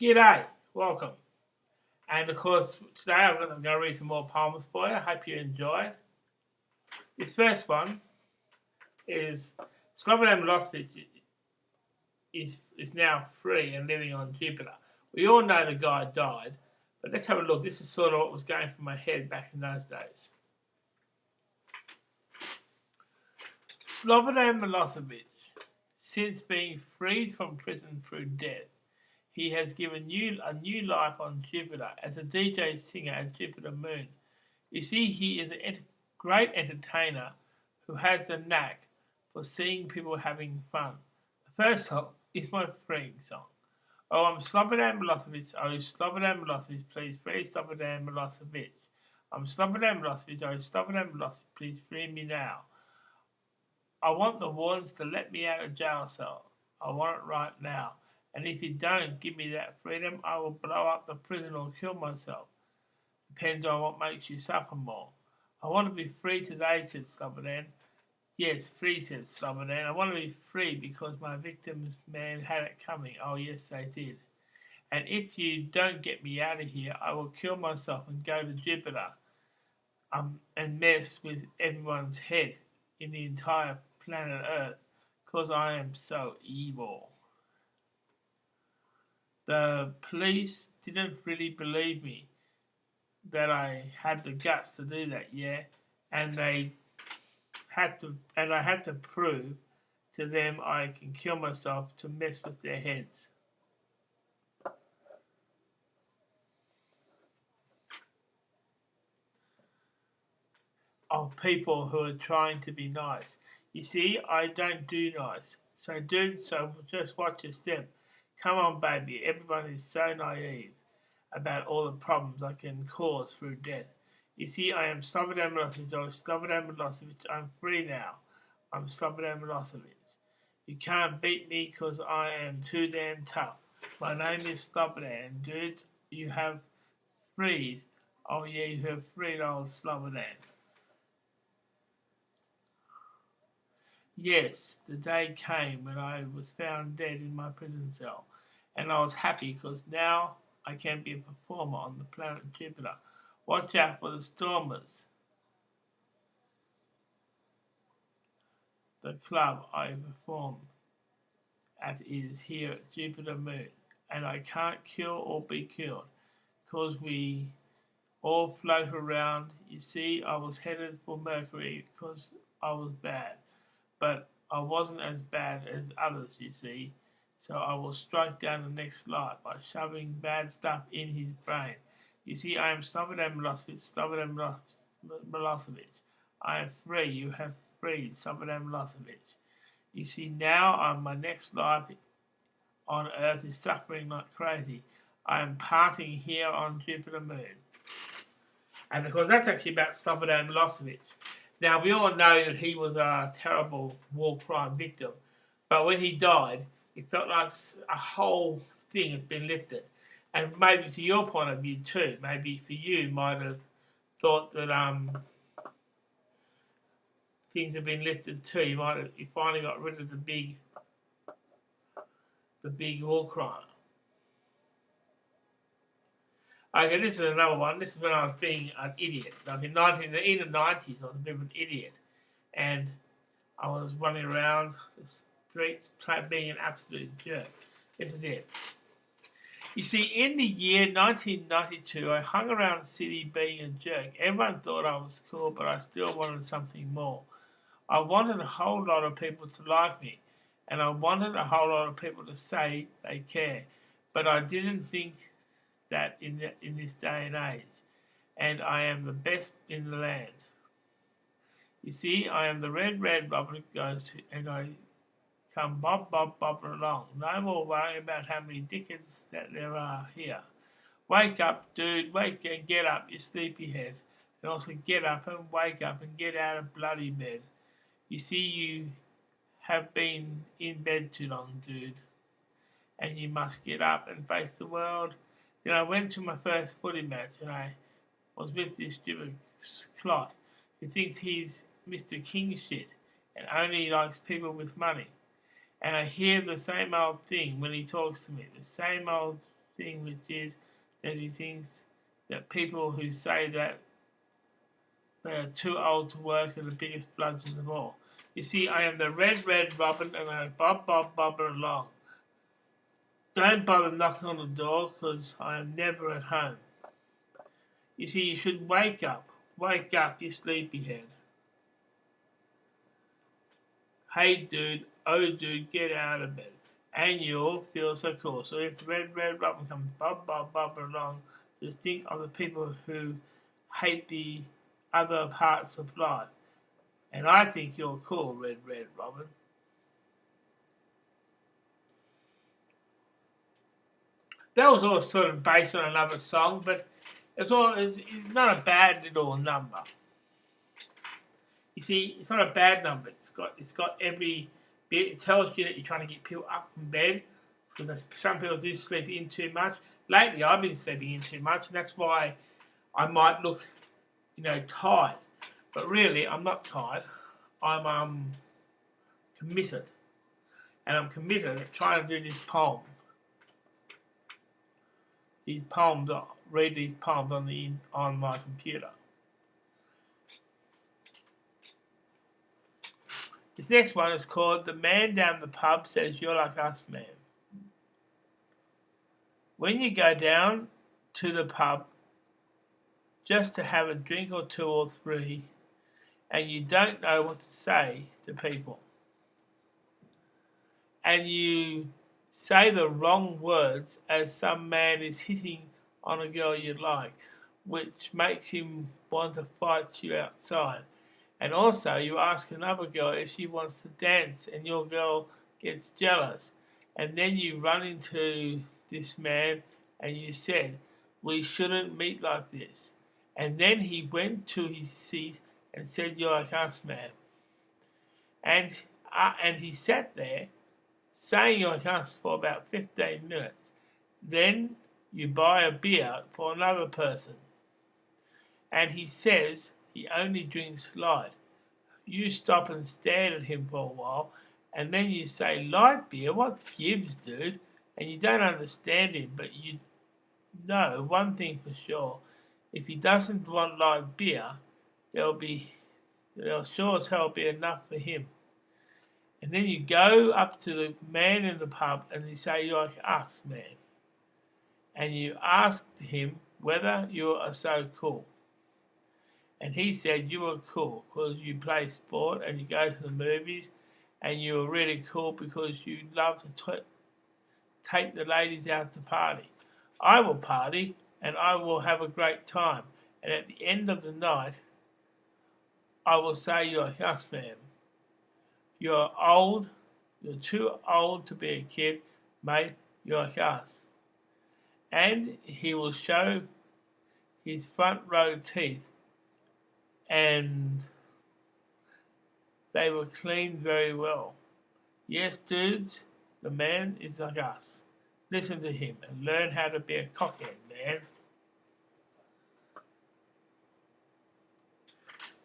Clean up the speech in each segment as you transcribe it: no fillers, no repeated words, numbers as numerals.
G'day, welcome. And of course, today I'm going to read some more poems for you. I hope you enjoy. This first one is Slobodan Milosevic is now free and living on Jupiter. We all know the guy died, but let's have a look. This is sort of what was going through my head back in those days. Slobodan Milosevic, since being freed from prison through death, he has given a new life on Jupiter as a DJ singer at Jupiter Moon. You see, he is a great entertainer who has the knack for seeing people having fun. The first song is my freeing song. Oh, I'm Slobodan Milosevic. Oh, Slobodan Milosevic, please free Slobodan Milosevic. I'm Slobodan Milosevic. Oh, Slobodan Milosevic, please free me now. I want the wardens to let me out of jail cell. I want it right now. And if you don't give me that freedom, I will blow up the prison or kill myself. Depends on what makes you suffer more. I want to be free today, said Slobodan. Yes, free, said Slobodan. I want to be free because my victims, man, had it coming. Oh, yes, they did. And if you don't get me out of here, I will kill myself and go to Jupiter and mess with everyone's head in the entire planet Earth because I am so evil. The police didn't really believe me that I had the guts to do that, yeah, and I had to prove to them I can kill myself to mess with their heads. Of people who are trying to be nice. You see, I don't do nice. So dude, so just watch your step. Come on, baby. Everyone is so naive about all the problems I can cause through death. You see, I am Slobodan Milosevic. Oh, Slobodan Milosevic. I'm free now. I'm Slobodan Milosevic. You can't beat me because I am too damn tough. My name is Slobodan. Dude, you have freed. Oh, yeah, you have freed old Slobodan. Yes, the day came when I was found dead in my prison cell, and I was happy because now I can be a performer on the planet Jupiter. Watch out for the stormers. The club I perform at is here at Jupiter Moon, and I can't kill or be killed because we all float around. You see, I was headed for Mercury because I was bad, but I wasn't as bad as others, you see. So I will strike down the next life by shoving bad stuff in his brain. You see, I am Slobodan Milosevic, Milosevic. I am free. You have freed Slobodan Milosevic. You see, now my next life on Earth is suffering like crazy. I am partying here on Jupiter Moon. And of course, that's actually about Slobodan Milosevic. Now, we all know that he was a terrible war crime victim, but when he died, it felt like a whole thing has been lifted. And maybe to your point of view too, maybe for you might have thought that things have been lifted too. You finally got rid of the big war crime. Okay, this is another one. This is when I was being an idiot. Like in the 90s, I was a bit of an idiot, and I was running around the streets being an absolute jerk. This is it. You see, in the year 1992, I hung around the city being a jerk. Everyone thought I was cool, but I still wanted something more. I wanted a whole lot of people to like me, and I wanted a whole lot of people to say they care. But I didn't think that in this day and age, and I am the best in the land. You see, I am the red robber that goes, and I come bobbing along. No more worrying about how many dickens that there are here. Wake up, dude, wake and get up, you sleepyhead. And also get up and wake up and get out of bloody bed. You see, you have been in bed too long, dude, and you must get up and face the world. Then I went to my first footy match, and I was with this stupid clot who thinks he's Mr. King shit and only likes people with money. And I hear the same old thing when he talks to me, the same old thing, which is that he thinks that people who say that they are too old to work are the biggest bludgeons of all. You see, I am the red, red robin, and I bob, bob, bob along. Don't bother knocking on the door, because I am never at home. You see, you should wake up, you sleepyhead. Hey dude, oh dude, get out of bed. And you'll feel so cool. So if the red, red robin comes bob, bob, bob along, just think of the people who hate the other parts of life. And I think you're cool, red, red robin. That was all sort of based on another song, but it's not a bad little number. You see, it's not a bad number. It's got every bit. It tells you that you're trying to get people up from bed, because some people do sleep in too much. Lately, I've been sleeping in too much, and that's why I might look, tired. But really, I'm not tired. I'm committed, and I'm committed at trying to do this poem. Read these poems on my computer. This next one is called "The Man Down the Pub Says You're Like Us, Man." When you go down to the pub just to have a drink or two or three, and you don't know what to say to people, and you say the wrong words as some man is hitting on a girl you like, which makes him want to fight you outside. And also you ask another girl if she wants to dance, and your girl gets jealous. And then you run into this man and you said, "We shouldn't meet like this." And then he went to his seat and said, "You're like us, man." And he sat there saying "you're like us" for about 15 minutes. Then you buy a beer for another person, and he says he only drinks light. You stop and stare at him for a while, and then you say, "Light beer? What gives, dude?" And you don't understand him, but you know one thing for sure: if he doesn't want light beer, there'll sure as hell be enough for him. And then you go up to the man in the pub and you say, "You're like us, man." And you ask him whether you are so cool. And he said you were cool because you play sport and you go to the movies, and you were really cool because you love to take the ladies out to party. I will party and I will have a great time. And at the end of the night, I will say, "You're like us, man. You're old. You're too old to be a kid, mate. You're like us." And he will show his front row teeth, and they were cleaned very well. Yes, dudes, the man is like us. Listen to him and learn how to be a cockhead, man.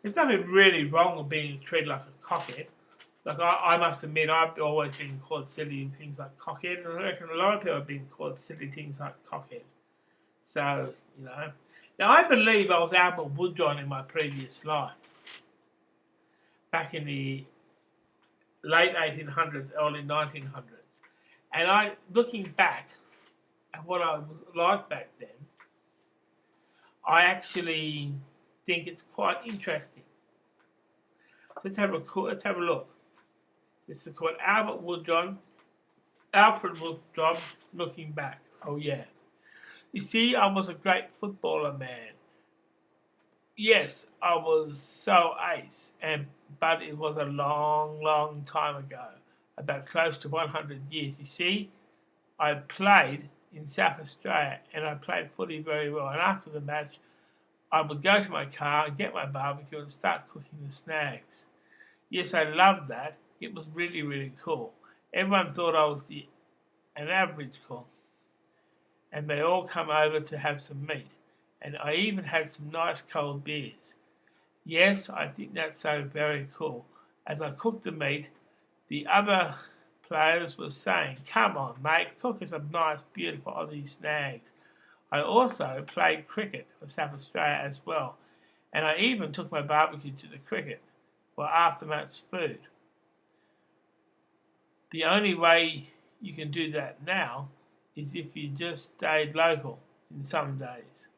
There's nothing really wrong with being treated like a cockhead. Like, I must admit, I've always been called silly things like cockhead, and I reckon a lot of people have been called silly things like cockhead. So, Now, I believe I was Albert Woodjohn in my previous life, back in the late 1800s, early 1900s. And looking back at what I was like back then, I actually think it's quite interesting. So let's have a look. This is called Alfred Woodjohn, looking back. Oh yeah. You see, I was a great footballer, man. Yes, I was so ace, but it was a long, long time ago, about close to 100 years. You see, I played in South Australia, and I played footy very well. And after the match, I would go to my car and get my barbecue and start cooking the snags. Yes, I loved that. It was really, really cool. Everyone thought I was an average cook, and they all come over to have some meat. And I even had some nice cold beers. Yes, I think that's so very cool. As I cooked the meat, the other players were saying, "Come on, mate, cook us some nice, beautiful Aussie snags." I also played cricket for South Australia as well, and I even took my barbecue to the cricket for after-match food. The only way you can do that now is if you just stayed local in some days.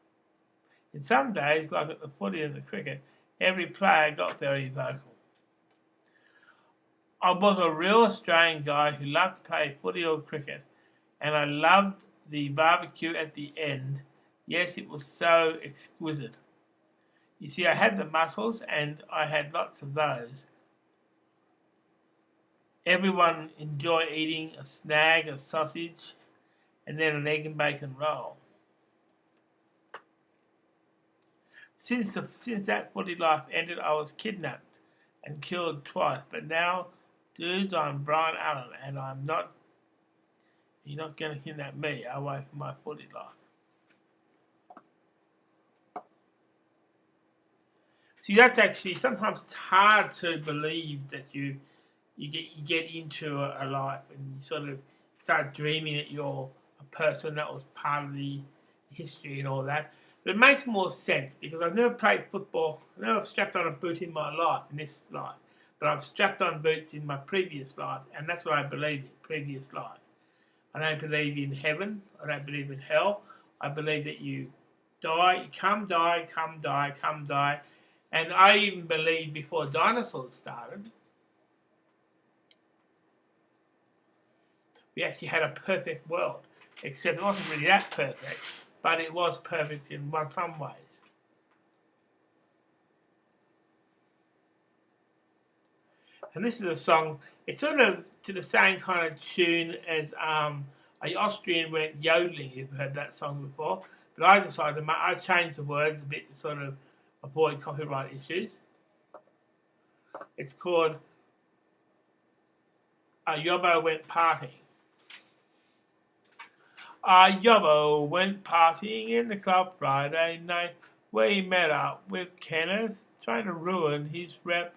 In some days, like at the footy and the cricket, every player got very vocal. I was a real Australian guy who loved to play footy or cricket, and I loved the barbecue at the end. Yes, it was so exquisite. You see, I had the mussels and I had lots of those. Everyone enjoyed eating a snag, a sausage, and then an egg and bacon roll. Since that footy life ended, I was kidnapped and killed twice. But now, dudes, I'm Brian Allen, and you're not going to kidnap me away from my footy life. See, that's actually, sometimes it's hard to believe that you get into a life and you sort of start dreaming that you're a person that was part of the history and all that. But it makes more sense because I've never played football. I've never strapped on a boot in my life, in this life. But I've strapped on boots in my previous life, and that's what I believe in, previous lives. I don't believe in heaven. I don't believe in hell. I believe that you die, you come die, come die, come die. And I even believe before dinosaurs started, we actually had a perfect world. Except it wasn't really that perfect, but it was perfect in some ways. And this is a song, it's sort of to the same kind of tune as an Austrian went yodeling. You've heard that song before. But I decided I changed the words a bit to sort of avoid copyright issues. It's called Yobbo Went Partying. Yobbo went partying in the club Friday night, where he met up with Kenneth, trying to ruin his rep.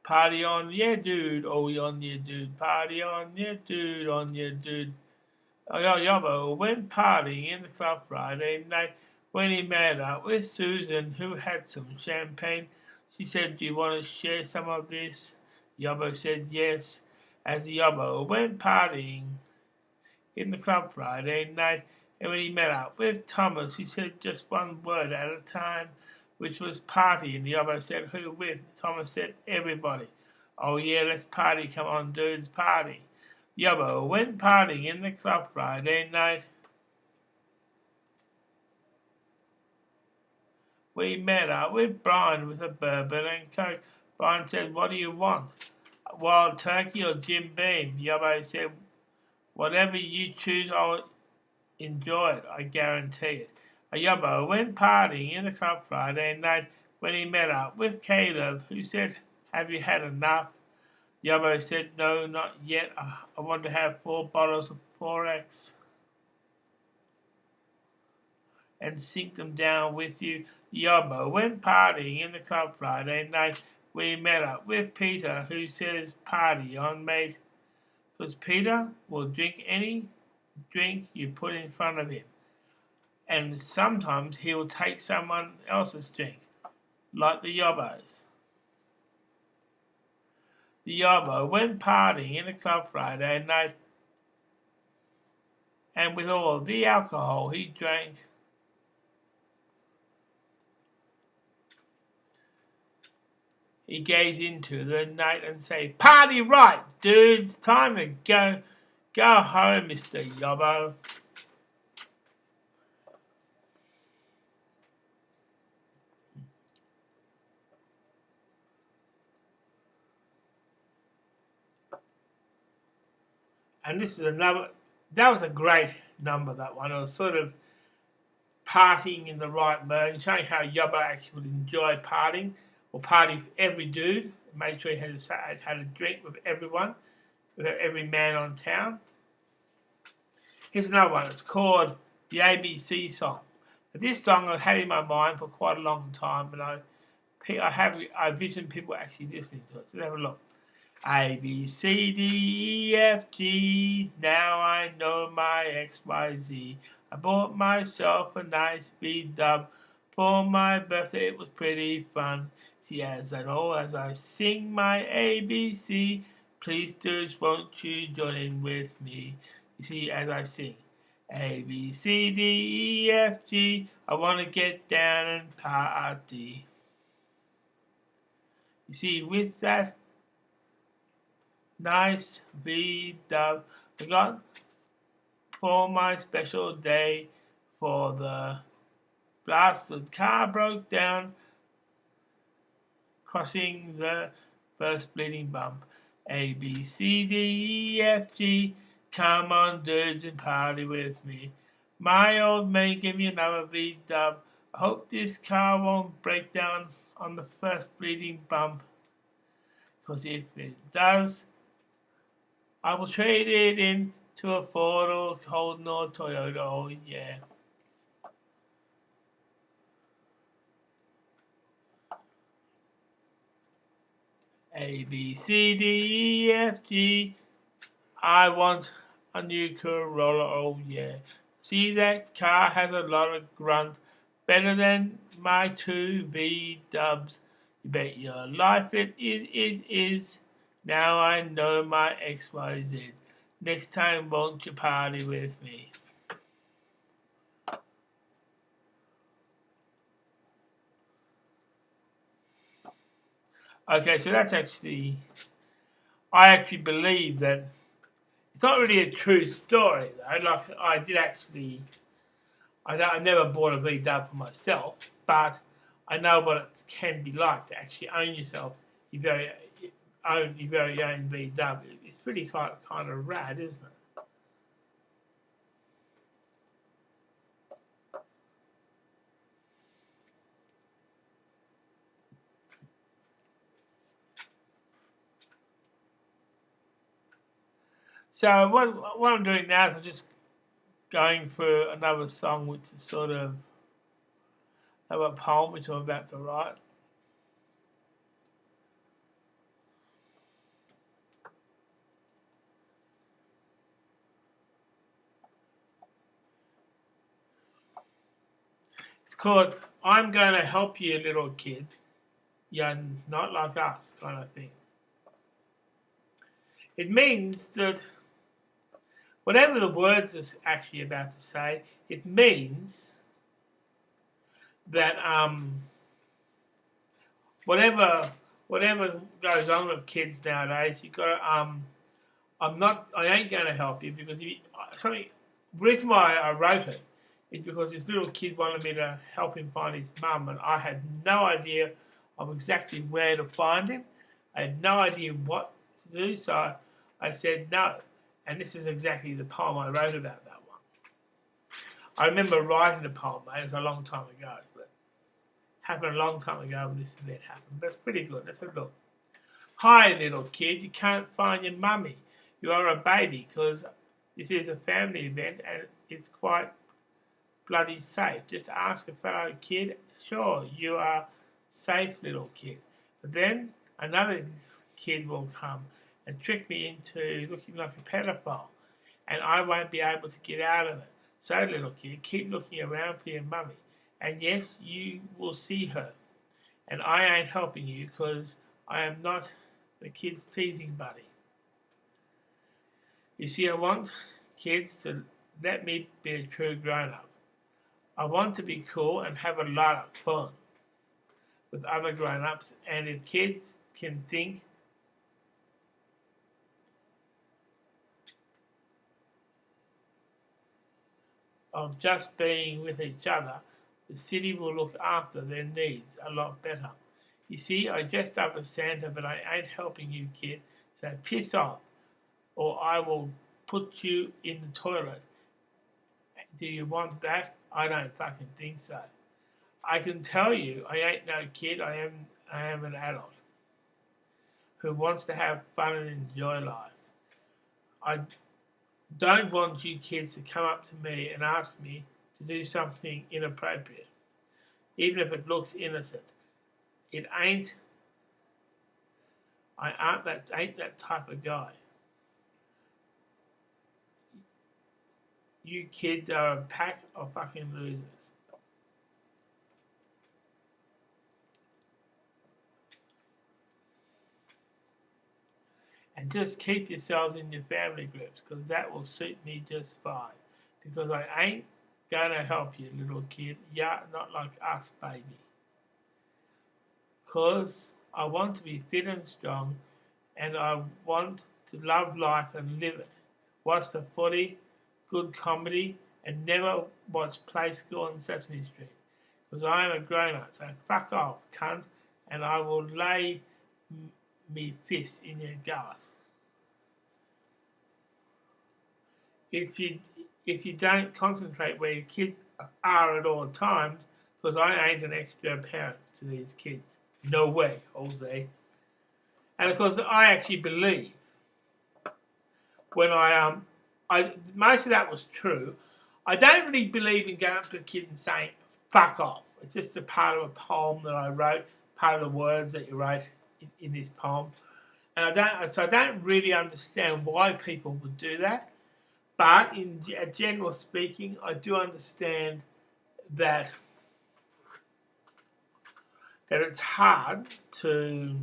Party on, yeah, dude, oh, on, yeah, dude, party on, yeah, dude, on, yeah, dude. Yobbo went partying in the club Friday night, when he met up with Susan, who had some champagne. She said, "Do you want to share some of this?" Yobbo said yes, as Yobbo went partying in the club Friday night, and when he met up with Thomas, he said just one word at a time, which was party, and Yobbo said, "Who with?" Thomas said, "Everybody." "Oh yeah, let's party, come on dudes, party." Yobbo went partying in the club Friday night. We met up with Brian with a bourbon and coke. Brian said, "What do you want? Wild turkey or Jim Beam?" Yobbo said, "Whatever you choose, I'll enjoy it, I guarantee it." Yobbo went partying in the club Friday night when he met up with Caleb, who said, "Have you had enough?" Yobbo said, "No, not yet. I want to have 4 bottles of 4X and sink them down with you." Yobbo went partying in the club Friday night when he met up with Peter, who says, "Party on, mate," because Peter will drink any drink you put in front of him, and sometimes he will take someone else's drink, like the Yobbos. The Yobbo went partying in the club Friday night, and with all the alcohol he drank, he gazed into the night and said, "Party right, dudes, time to go. Go home, Mr. Yobbo." And this is another, that was a great number, that one. It was sort of partying in the right mood, showing how Yobbo actually would enjoy partying, or party with every dude, made sure he had a drink with everyone, with every man on town. Here's another one. It's called the ABC song. But this song I've had in my mind for quite a long time, and I vision people actually listening to it. So let's have a look. A, B, C, D, E, F, G. Now I know my X, Y, Z. I bought myself a nice B-dub for my birthday. It was pretty fun. See, as I know, as I sing my A, B, C, please do, won't you join in with me? You see, as I sing A, B, C, D, E, F, G, I want to get down and party. You see, with that nice V-dub, I got for my special day for the blasted car broke down crossing the first bleeding bump. A, B, C, D, E, F, G, come on dudes and party with me. My old mate gave me another V-dub. I hope this car won't break down on the first bleeding bump, because if it does, I will trade it in to a Ford or Holden or Toyota. Oh yeah. A, B, C, D, E, F, G. I want a new Corolla. Oh yeah. See, that car has a lot of grunt. Better than my two V-dubs. You bet your life it is. Now I know my XYZ. Next time won't you party with me? Okay, so that's actually, I actually believe that it's not really a true story though. Like I did actually, I never bought a V-dub for myself, but I know what it can be like to actually own yourself, your very own V-dub. It's pretty kind of rad, isn't it? So what I'm doing now is I'm just going through another song, which is sort of a poem which I'm about to write. It's called "I'm Going to Help You, Little Kid." You're not like us, kind of thing. It means that whatever the words are actually about to say, it means that whatever goes on with kids nowadays, you got to I ain't going to help you because something. The reason why I wrote it is because this little kid wanted me to help him find his mum, and I had no idea of exactly where to find him. I had no idea what to do, so I said no. And this is exactly the poem I wrote about that one. I remember writing the poem, mate. It was a long time ago, but it happened a long time ago when this event happened. But it's pretty good. Let's have a look. Hi, little kid. You can't find your mummy. You are a baby because this is a family event and it's quite bloody safe. Just ask a fellow kid. Sure, you are safe, little kid. But then another kid will come and trick me into looking like a pedophile, and I won't be able to get out of it. So, little kid, keep looking around for your mummy, and yes, you will see her. And I ain't helping you because I am not the kid's teasing buddy. You see, I want kids to let me be a true grown-up. I want to be cool and have a lot of fun with other grown-ups, and if kids can think of just being with each other, the city will look after their needs a lot better. You see, I dressed up as Santa, but I ain't helping you, kid, so piss off, or I will put you in the toilet. Do you want that? I don't fucking think so. I can tell you, I ain't no kid, I am an adult who wants to have fun and enjoy life. I don't want you kids to come up to me and ask me to do something inappropriate, even if it looks innocent. It ain't. I ain't that type of guy. You kids are a pack of fucking losers. And just keep yourselves in your family groups, because that will suit me just fine. Because I ain't gonna help you, little kid. Yeah, not like us, baby. Because I want to be fit and strong, and I want to love life and live it. Watch the footy, good comedy, and never watch Play School on Sesame Street. Because I am a grown-up, so fuck off, cunt, and I will lay me fist in your gullet. If you don't concentrate where your kids are at all times, because I ain't an extra parent to these kids. No way, Jose. And of course, I actually believe when I most of that was true. I don't really believe in going up to a kid and saying "fuck off." It's just a part of a poem that I wrote, part of the words that you wrote in this poem, and I don't really understand why people would do that. But in general speaking, I do understand that it's hard to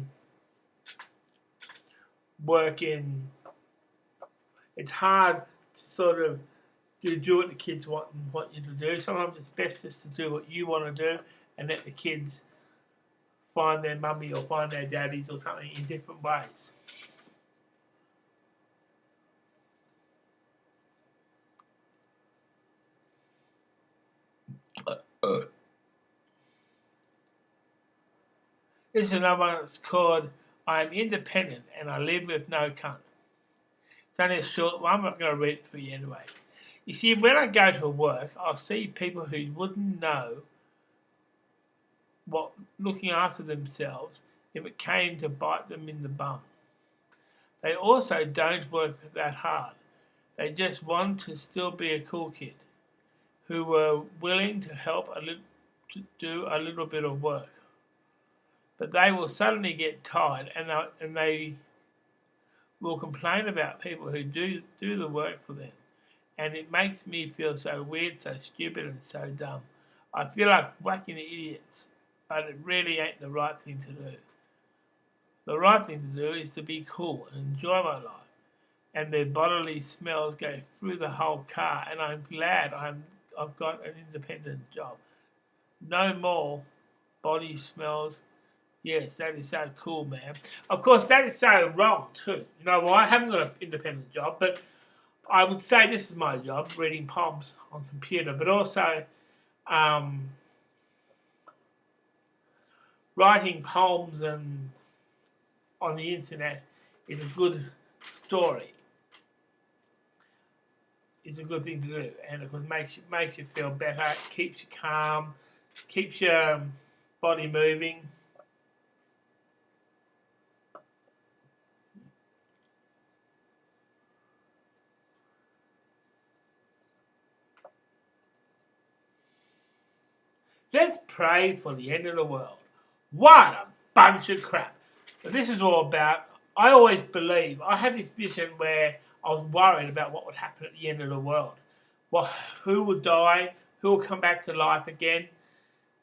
work in. It's hard to sort of do what the kids want you to do. Sometimes it's best just to do what you want to do and let the kids find their mummy or find their daddies or something in different ways. This is another one that's called I Am Independent and I Live With No Cunt. It's only a short one, but I'm going to read it for you anyway. You see, when I go to work, I'll see people who wouldn't know what looking after themselves if it came to bite them in the bum. They also don't work that hard. They just want to still be a cool kid who were willing to help to do a little bit of work. But they will suddenly get tired and they will complain about people who do the work for them. And it makes me feel so weird, so stupid and so dumb. I feel like whacking the idiots, but it really ain't the right thing to do. The right thing to do is to be cool and enjoy my life. And their bodily smells go through the whole car, and I'm glad I've got an independent job. No more body smells. Yes, that is so cool, man. Of course, that is so wrong too. You know why? I haven't got an independent job, but I would say this is my job, reading poems on computer, but also writing poems and on the internet is a good story. It's a good thing to do, and it makes you feel better, keeps you calm, keeps your body moving. Let's pray for the end of the world. What a bunch of crap. But this is all about, I always believe, I had this vision where I was worried about what would happen at the end of the world. Who will die? Who will come back to life again?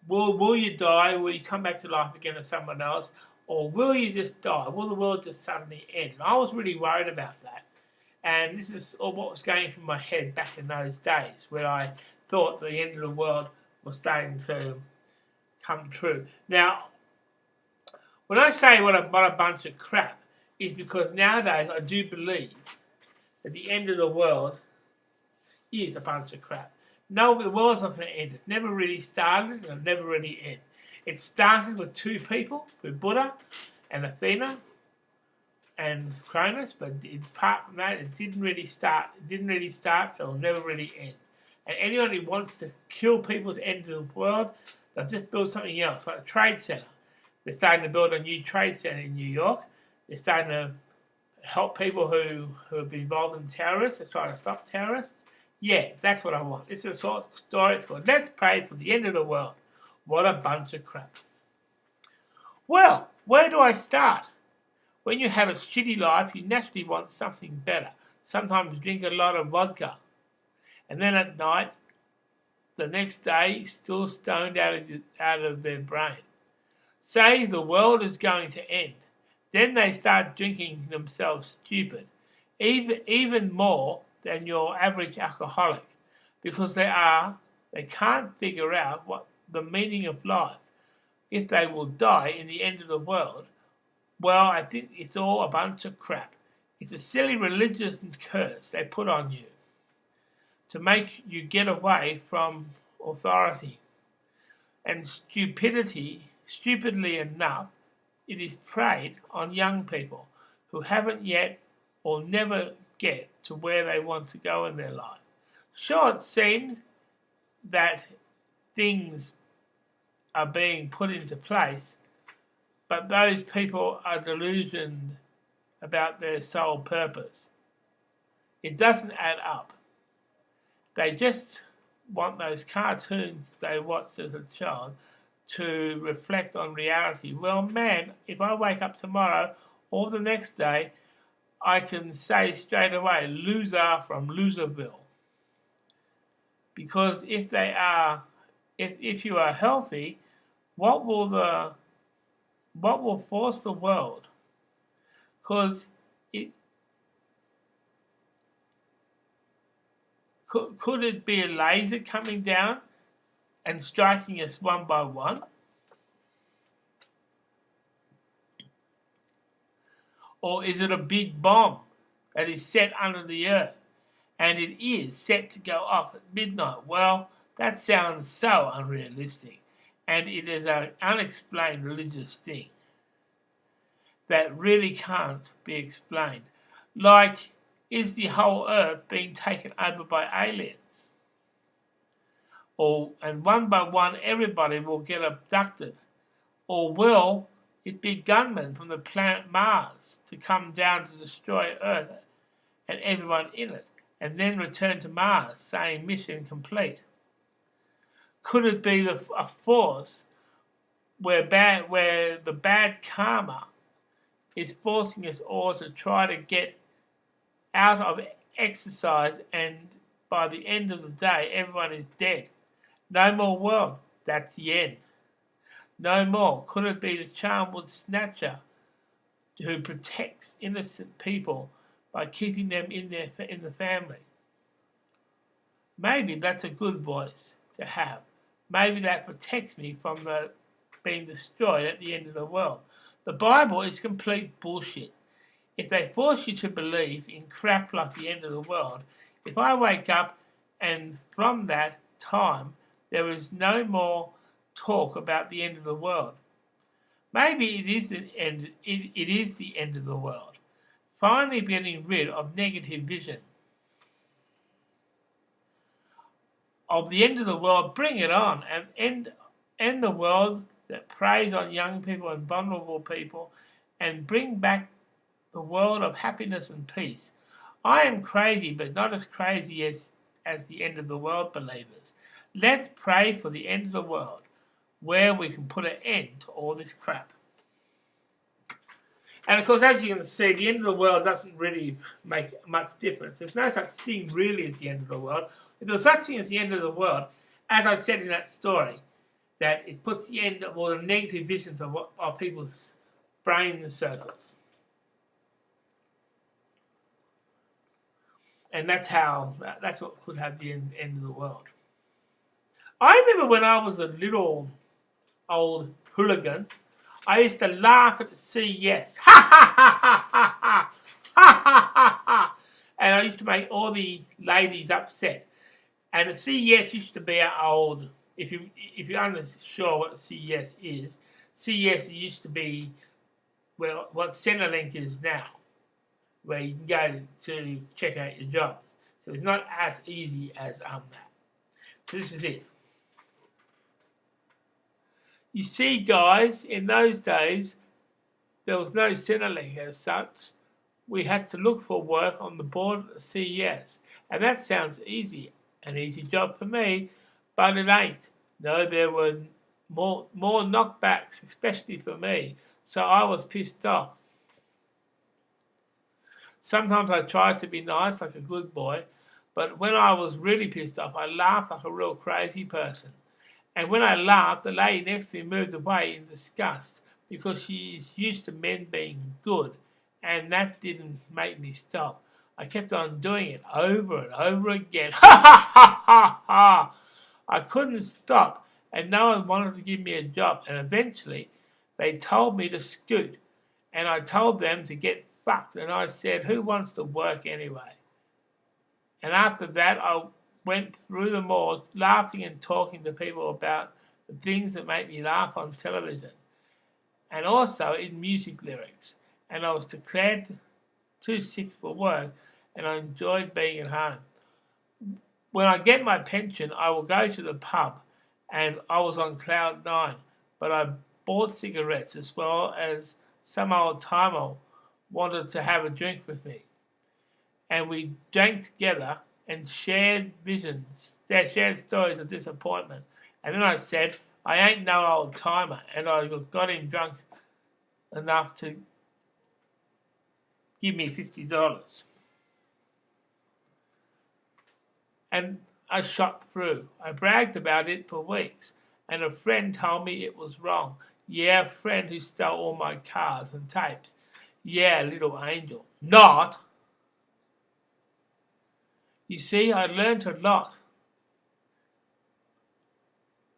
Will you die? Will you come back to life again as someone else? Or will you just die? Will the world just suddenly end? And I was really worried about that. And this is all what was going through my head back in those days where I thought the end of the world was starting to come true. Now, when I say what a bunch of crap, is because nowadays I do believe that the end of the world is a bunch of crap. No, the world's not going to end. It never really started and it'll never really end. It started with two people, with Buddha and Athena and Cronus, but apart from that, it didn't really start. It didn't really start, so it'll never really end. And anyone who wants to kill people to end the world, they'll just build something else, like a trade center. They're starting to build a new trade center in New York. They're starting to help people who have been involved in terrorists. They're trying to stop terrorists. Yeah, that's what I want. It's a sort of story. It's called Let's Pray for the End of the World. What a bunch of crap. Well, where do I start? When you have a shitty life, you naturally want something better. Sometimes drink a lot of vodka. And then at night, the next day, still stoned out of their brain. Say the world is going to end. Then they start drinking themselves stupid, even more than your average alcoholic, because they can't figure out what the meaning of life, if they will die in the end of the world. Well, I think it's all a bunch of crap. It's a silly religious curse they put on you to make you get away from authority. And stupidly enough, it is preyed on young people who haven't yet or never get to where they want to go in their life. Sure, it seems that things are being put into place, but those people are delusioned about their sole purpose. It doesn't add up. They just want those cartoons they watched as a child to reflect on reality. Well, man, if I wake up tomorrow or the next day, I can say straight away, loser from Loserville. Because if you are healthy, what will force the world? Because could it be a laser coming down and striking us one by one? Or is it a big bomb that is set under the earth and it is set to go off at midnight? Well, that sounds so unrealistic, and it is an unexplained religious thing that really can't be explained. Like, is the whole earth being taken over by aliens? And one by one everybody will get abducted? Or will it be gunmen from the planet Mars to come down to destroy Earth and everyone in it, and then return to Mars saying mission complete? Could it be a force where the bad karma is forcing us all to try to get out of exercise, and by the end of the day everyone is dead? No more world. That's the end. No more. Could it be the charmwood snatcher who protects innocent people by keeping them in the family? Maybe that's a good voice to have. Maybe that protects me from being destroyed at the end of the world. The Bible is complete bullshit. If they force you to believe in crap like the end of the world, if I wake up and from that time there is no more talk about the end of the world, maybe it is the end. It is the end of the world. Finally, getting rid of negative vision of the end of the world. Bring it on, and end the world that preys on young people and vulnerable people, and bring back the world of happiness and peace. I am crazy, but not as crazy as the end of the world believers. Let's pray for the end of the world, where we can put an end to all this crap. And of course, as you can see, the end of the world doesn't really make much difference. There's no such thing really as the end of the world. If there's such thing as the end of the world, as I said in that story, that it puts the end of all the negative visions of people's brain circles. And that's what could have the end of the world. I remember when I was a little old hooligan, I used to laugh at the CES. Ha ha ha ha ha ha ha ha ha ha. And I used to make all the ladies upset. And the CES used to be our old, if you're unsure what the CES is, CES used to be what Centrelink is now, where you can go to check out your jobs. So it's not as easy as that. So this is it. You see, guys, in those days, there was no Centrelink as such. We had to look for work on the board at CES. And that sounds easy, an easy job for me, but it ain't. No, there were more knockbacks, especially for me. So I was pissed off. Sometimes I tried to be nice like a good boy, but when I was really pissed off, I laughed like a real crazy person. And when I laughed, the lady next to me moved away in disgust because she's used to men being good, and that didn't make me stop. I kept on doing it over and over again. Ha ha ha ha ha! I couldn't stop, and no one wanted to give me a job, and eventually they told me to scoot, and I told them to get fucked, and I said, who wants to work anyway? And after that, I went through the mall laughing and talking to people about the things that make me laugh on television and also in music lyrics. And I was declared too sick for work, and I enjoyed being at home. When I get my pension, I will go to the pub, and I was on cloud nine, but I bought cigarettes as well as some old timer wanted to have a drink with me. And we drank together and shared shared stories of disappointment. And then I said, I ain't no old timer, and I got him drunk enough to give me $50. And I shot through. I bragged about it for weeks, and a friend told me it was wrong. Yeah, a friend who stole all my cars and tapes. Yeah, little angel. Not. You see, I learnt a lot.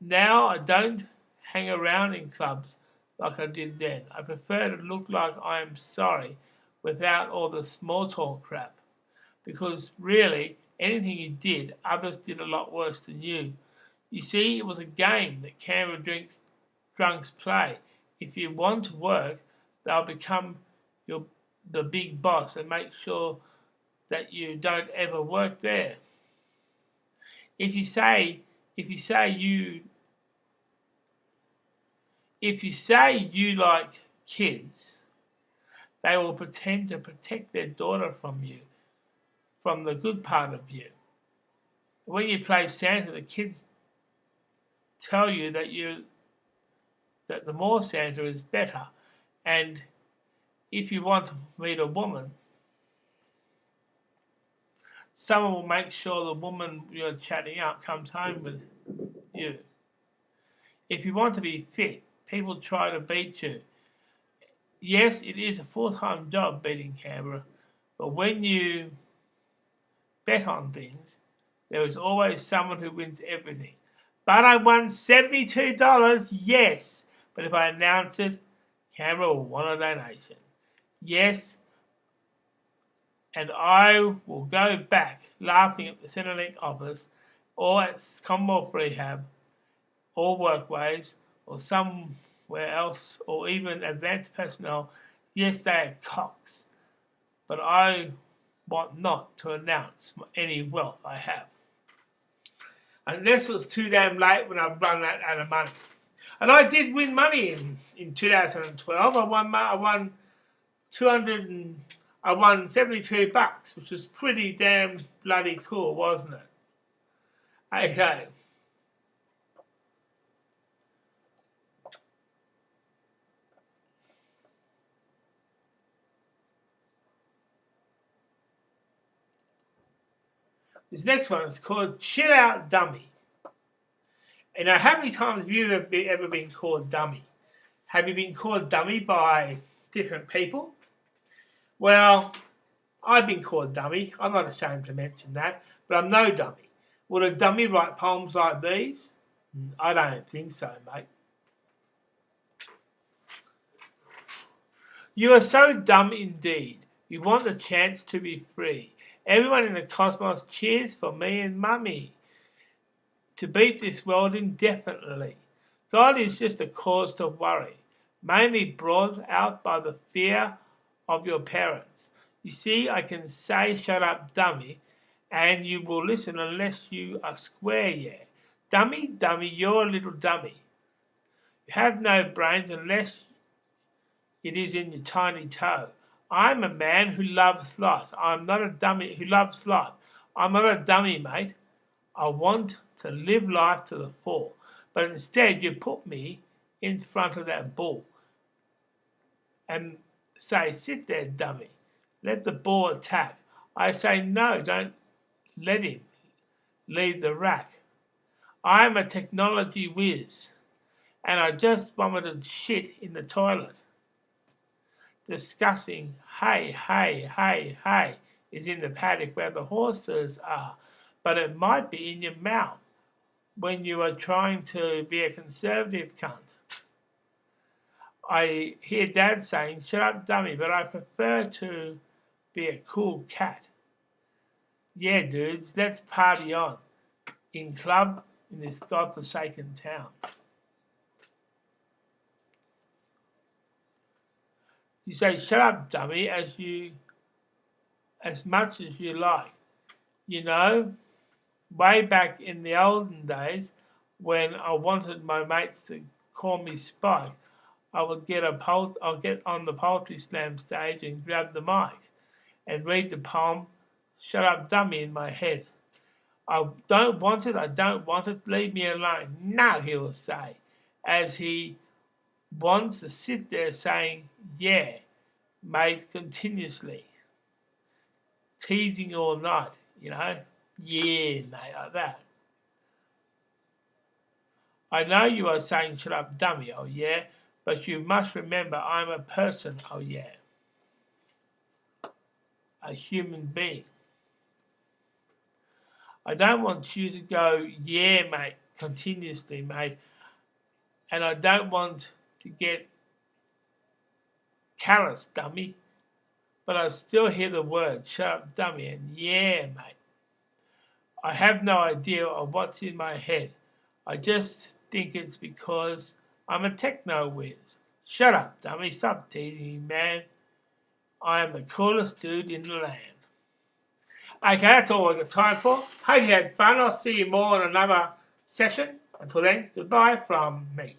Now I don't hang around in clubs like I did then. I prefer to look like I am sorry without all the small talk crap. Because really, anything you did, others did a lot worse than you. You see, it was a game that Canberra drunks play. If you want to work, they'll become the big boss and make sure that you don't ever work there. If you say you like kids, they will pretend to protect their daughter from you, from the good part of you. When you play Santa, the kids tell you that the more Santa is better, and if you want to meet a woman, someone will make sure the woman you're chatting up comes home with you. If you want to be fit, people try to beat you. Yes, it is a full-time job beating Canberra, but when you bet on things, there is always someone who wins everything. But I won $72, yes. But if I announce it, Canberra will want a donation. Yes, and I will go back laughing at the Centrelink office or at Commonwealth Rehab or Workways or somewhere else or even advanced personnel. Yes, they are cocks, but I want not to announce any wealth I have. Unless it's too damn late when I've run out of money. And I did win money in 2012. I won $72, which was pretty damn bloody cool, wasn't it? Okay. This next one is called Chill Out Dummy. And now, how many times have you ever been called dummy? Have you been called dummy by different people? Well, I've been called dummy. I'm not ashamed to mention that, but I'm no dummy. Would a dummy write poems like these? I don't think so, mate. You are so dumb indeed. You want a chance to be free. Everyone in the cosmos cheers for me and Mummy to beat this world indefinitely. God is just a cause to worry, mainly brought out by the fear of your parents. You see, I can say, shut up, dummy, and you will listen unless you are square, yeah. Dummy, dummy, you're a little dummy. You have no brains unless it is in your tiny toe. I'm a man who loves life. I'm not a dummy who loves life. I'm not a dummy, mate. I want to live life to the full. But instead you put me in front of that bull and say, sit there, dummy. Let the ball attack. I say no, don't let him leave the rack. I'm a technology whiz, and I just vomited shit in the toilet. Discussing, hey, hey, hey, hey, is in the paddock where the horses are, but it might be in your mouth when you are trying to be a conservative cunt. I hear Dad saying, shut up, dummy, but I prefer to be a cool cat. Yeah, dudes, let's party on. In club, in this godforsaken town. You say, shut up, dummy, as much as you like. You know, way back in the olden days, when I wanted my mates to call me Spike, I'll get on the Poetry Slam stage and grab the mic and read the poem, Shut Up Dummy, in my head. I don't want it, leave me alone. No, he will say, as he wants to sit there saying, yeah, mate, continuously, teasing all night, yeah, mate, like that. I know you are saying, shut up, dummy, oh yeah, but you must remember I'm a person, oh yeah, a human being. I don't want you to go, yeah, mate, continuously, mate, and I don't want to get callous, dummy, but I still hear the word, shut up, dummy, and yeah, mate. I have no idea of what's in my head. I just think it's because I'm a techno whiz. Shut up, dummy, stop teasing me, man. I am the coolest dude in the land. Okay, that's all I've got time for. Hope you had fun. I'll see you more in another session. Until then, goodbye from me.